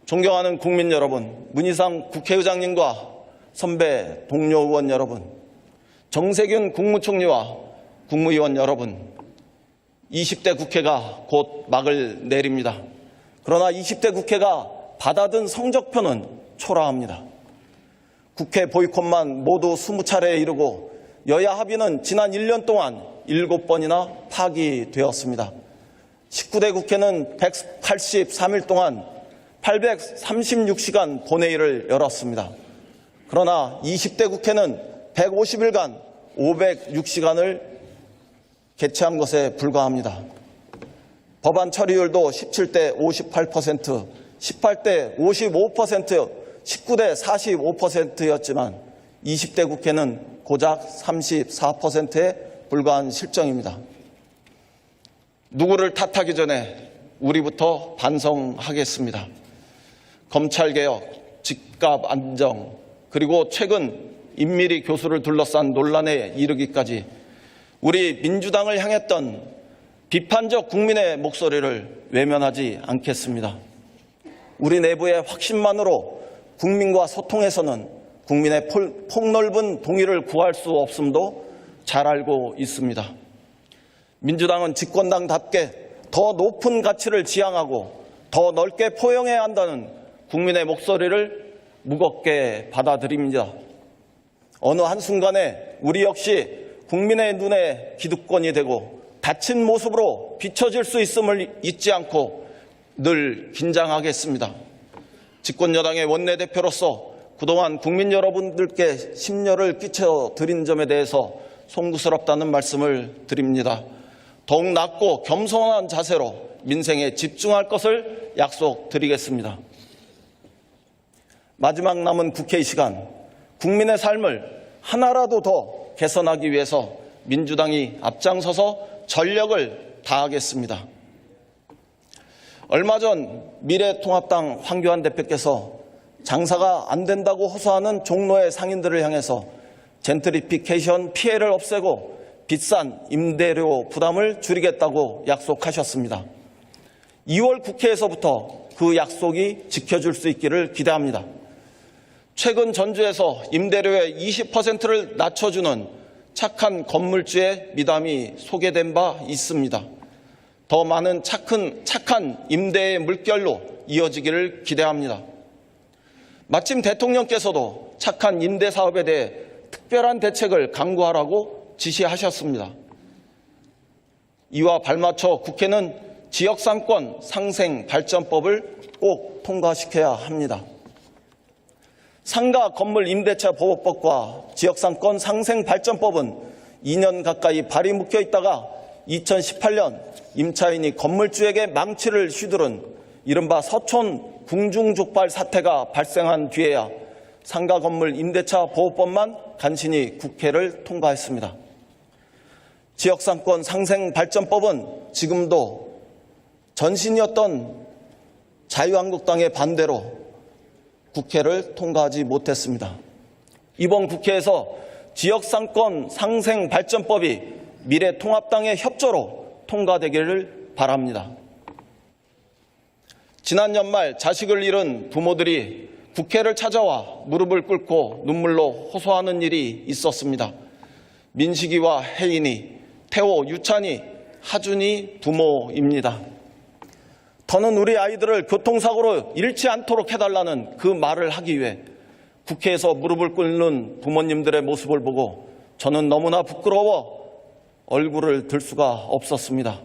존경하는 국민 여러분, 문희상 국회의장님과 선배 동료 의원 여러분, 정세균 국무총리와 국무위원 여러분, 20대 국회가 곧 막을 내립니다. 그러나 20대 국회가 받아든 성적표는 초라합니다. 국회 보이콧만 모두 20차례에 이르고 여야 합의는 지난 1년 동안 7번이나 파기되었습니다. 19대 국회는 183일 동안 836시간 본회의를 열었습니다. 그러나 20대 국회는 150일간 506시간을 개최한 것에 불과합니다. 법안 처리율도 17대 58%, 18대 55%, 19대 45%였지만 20대 국회는 고작 34%에 불과한 실정입니다. 누구를 탓하기 전에 우리부터 반성하겠습니다. 검찰개혁, 집값 안정, 그리고 최근 임미리 교수를 둘러싼 논란에 이르기까지 우리 민주당을 향했던 비판적 국민의 목소리를 외면하지 않겠습니다. 우리 내부의 확신만으로 국민과 소통해서는 국민의 폭넓은 동의를 구할 수 없음도 잘 알고 있습니다. 민주당은 집권당답게 더 높은 가치를 지향하고 더 넓게 포용해야 한다는 국민의 목소리를 무겁게 받아들입니다. 어느 한순간에 우리 역시 국민의 눈에 기득권이 되고 닫힌 모습으로 비춰질 수 있음을 잊지 않고 늘 긴장하겠습니다. 집권여당의 원내대표로서 그동안 국민 여러분들께 심려를 끼쳐드린 점에 대해서 송구스럽다는 말씀을 드립니다. 더욱 낮고 겸손한 자세로 민생에 집중할 것을 약속드리겠습니다. 마지막 남은 국회의 시간, 국민의 삶을 하나라도 더 개선하기 위해서 민주당이 앞장서서 전력을 다하겠습니다. 얼마 전 미래통합당 황교안 대표께서 장사가 안 된다고 호소하는 종로의 상인들을 향해서 젠트리피케이션 피해를 없애고 비싼 임대료 부담을 줄이겠다고 약속하셨습니다. 2월 국회에서부터 그 약속이 지켜질 수 있기를 기대합니다. 최근 전주에서 임대료의 20%를 낮춰주는 착한 건물주의 미담이 소개된 바 있습니다. 더 많은 착한 임대의 물결로 이어지기를 기대합니다. 마침 대통령께서도 착한 임대 사업에 대해 특별한 대책을 강구하라고 지시하셨습니다. 이와 발맞춰 국회는 지역상권 상생 발전법을 꼭 통과시켜야 합니다. 상가 건물 임대차 보호법과 지역상권 상생 발전법은 2년 가까이 발이 묶여 있다가 2018년 임차인이 건물주에게 망치를 휘두른 이른바 서촌 궁중족발 사태가 발생한 뒤에야 상가 건물 임대차 보호법만 간신히 국회를 통과했습니다. 지역상권 상생 발전법은 지금도 전신이었던 자유한국당의 반대로 국회를 통과하지 못했습니다. 이번 국회에서 지역상권 상생 발전법이 미래통합당의 협조로 통과되기를 바랍니다. 지난 연말 자식을 잃은 부모들이 국회를 찾아와 무릎을 꿇고 눈물로 호소하는 일이 있었습니다. 민식이와 혜인이, 태호, 유찬이, 하준이 부모입니다. 더는 우리 아이들을 교통사고로 잃지 않도록 해달라는 그 말을 하기 위해 국회에서 무릎을 꿇는 부모님들의 모습을 보고 저는 너무나 부끄러워 얼굴을 들 수가 없었습니다.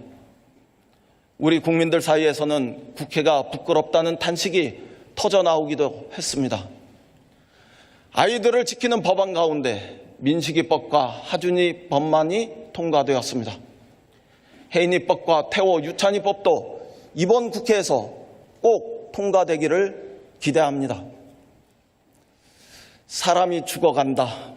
우리 국민들 사이에서는 국회가 부끄럽다는 탄식이 터져나오기도 했습니다. 아이들을 지키는 법안 가운데 민식이법과 하준이 법만이 통과되었습니다. 혜인이법과 태호, 유찬이법도 이번 국회에서 꼭 통과되기를 기대합니다. 사람이 죽어간다.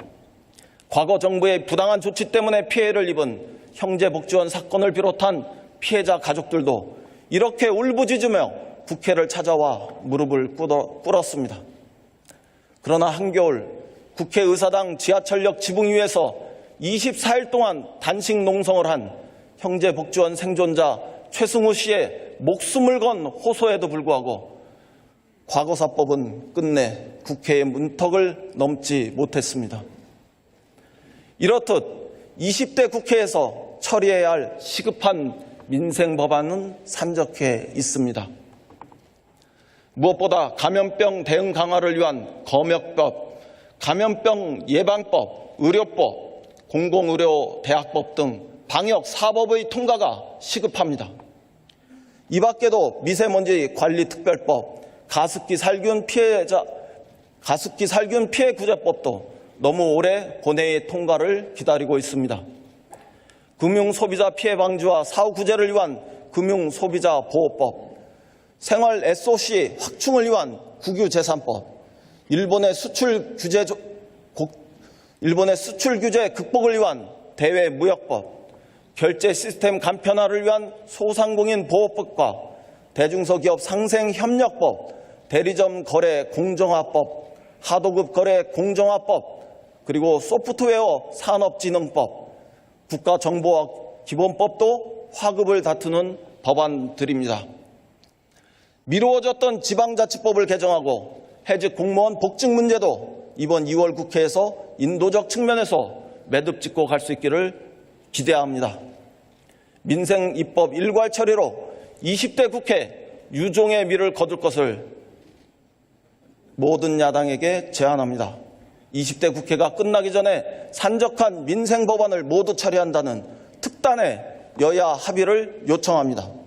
과거 정부의 부당한 조치 때문에 피해를 입은 형제복지원 사건을 비롯한 피해자 가족들도 이렇게 울부짖으며 국회를 찾아와 무릎을 꿇었습니다. 그러나 한겨울 국회의사당 지하철역 지붕 위에서 24일 동안 단식 농성을 한 형제복지원 생존자 최승우 씨의 목숨을 건 호소에도 불구하고 과거사법은 끝내 국회의 문턱을 넘지 못했습니다. 이렇듯 20대 국회에서 처리해야 할 시급한 민생 법안은 산적해 있습니다. 무엇보다 감염병 대응 강화를 위한 검역법, 감염병 예방법, 의료법, 공공의료대학법 등 방역 사법의 통과가 시급합니다. 이 밖에도 미세먼지 관리특별법, 가습기 살균 피해 구제법도 너무 오래 본회의 통과를 기다리고 있습니다. 금융소비자 피해 방지와 사후 구제를 위한 금융소비자보호법, 생활 SOC 확충을 위한 국유재산법, 일본의 수출 규제 극복을 위한 대외무역법, 결제 시스템 간편화를 위한 소상공인 보호법과 대중소기업 상생협력법, 대리점 거래 공정화법, 하도급 거래 공정화법, 그리고 소프트웨어 산업진흥법, 국가정보와 기본법도 화급을 다투는 법안들입니다. 미루어졌던 지방자치법을 개정하고 해직 공무원 복직 문제도 이번 2월 국회에서 인도적 측면에서 매듭 짓고 갈 수 있기를 기대합니다. 민생 입법 일괄 처리로 20대 국회 유종의 미를 거둘 것을 모든 야당에게 제안합니다. 20대 국회가 끝나기 전에 산적한 민생 법안을 모두 처리한다는 특단의 여야 합의를 요청합니다.